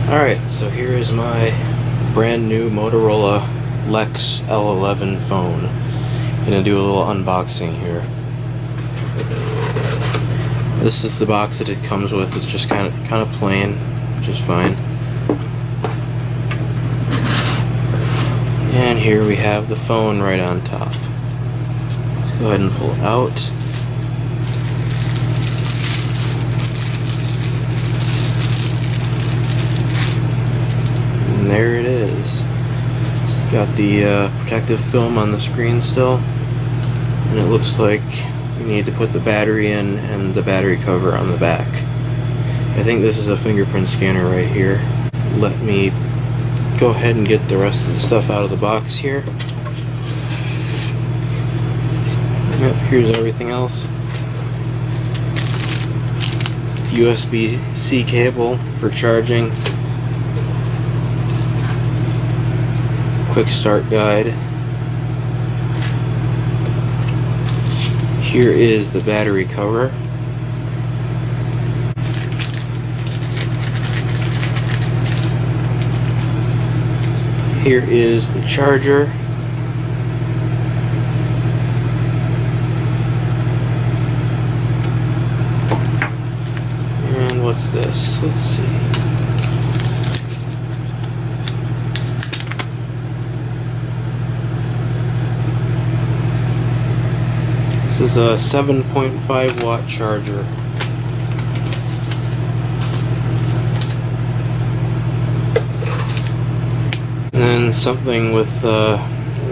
Alright, so here is my brand new Motorola LEX L11 phone. Gonna do a little unboxing here. This is the box that it comes with. It's just kind of plain, which is fine. And here we have the phone right on top. Let's go ahead and pull it out. And there it is. It's got the protective film on the screen still, and it looks like you need to put the battery in and the battery cover on the back. I think this is a fingerprint scanner right here. Let me go ahead and get the rest of the stuff out of the box here. Yep, here's everything else. USB-C cable for charging. Quick start guide. Here is the battery cover. Here is the charger. And what's this? Let's see. This is a 7.5 watt charger. And then something with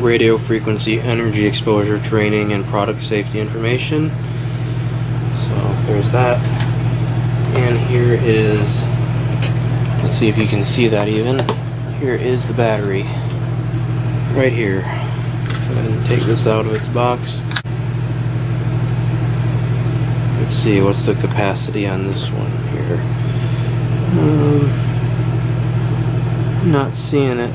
radio frequency energy exposure training and product safety information. So there's that. And here is, let's see if you can see that even. Here is the battery. Right here. Go ahead and take this out of its box. Let's see, what's the capacity on this one here? Not seeing it.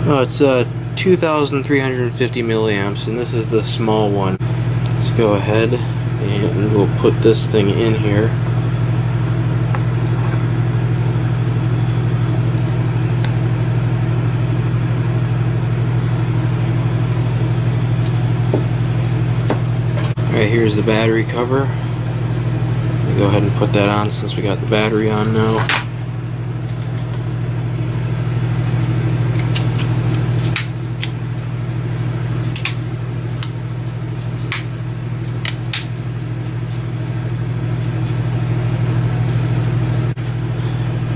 Oh, it's 2,350 milliamps, and this is the small one. Let's go ahead and we'll put this thing in here. Alright, here's the battery cover. We'll go ahead and put that on since we got the battery on now.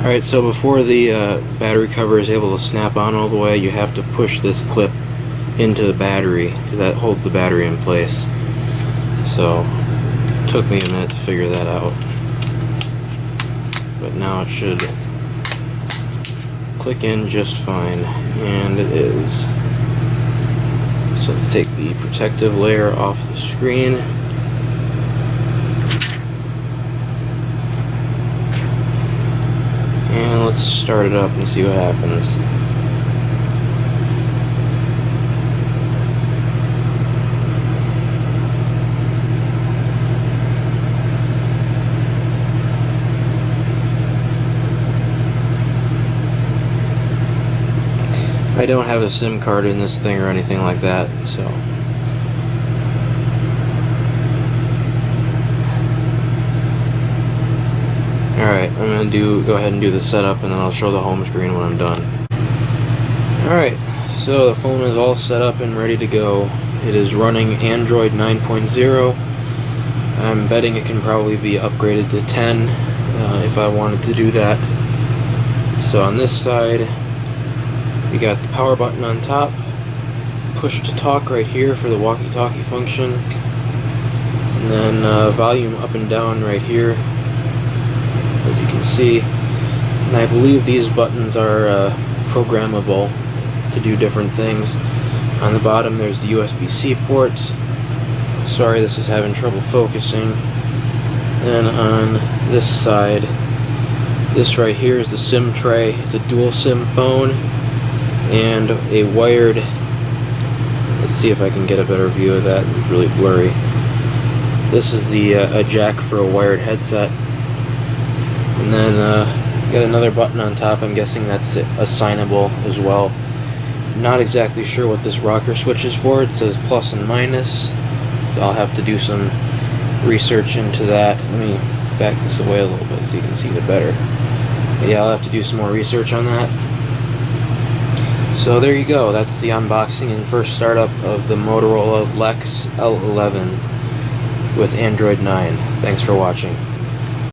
Alright, so before the battery cover is able to snap on all the way, you have to push this clip into the battery, because that holds the battery in place. So, it took me a minute to figure that out. But now it should click in just fine, and it is. So let's take the protective layer off the screen. And let's start it up and see what happens. I don't have a SIM card in this thing or anything like that, so. Alright, I'm going to go ahead and do the setup, and then I'll show the home screen when I'm done. Alright, so the phone is all set up and ready to go. It is running Android 9.0. I'm betting it can probably be upgraded to 10 if I wanted to do that. So on this side, we got the power button on top, push to talk right here for the walkie-talkie function, and then volume up and down right here, as you can see. And I believe these buttons are programmable to do different things. On the bottom there's the USB-C ports. Sorry, this is having trouble focusing. And on this side, this right here is the SIM tray. It's a dual SIM phone and a wired, let's see if I can get a better view of that. It's really blurry. This is the a jack for a wired headset, and then got another button on top. I'm guessing that's assignable as well. Not exactly sure what this rocker switch is for. It says plus and minus, so I'll have to do some research into that. Let me back this away a little bit so you can see it better. But yeah, I'll have to do some more research on that. So there you go. That's the unboxing and first startup of the Motorola LEX L11 with Android 9. Thanks for watching.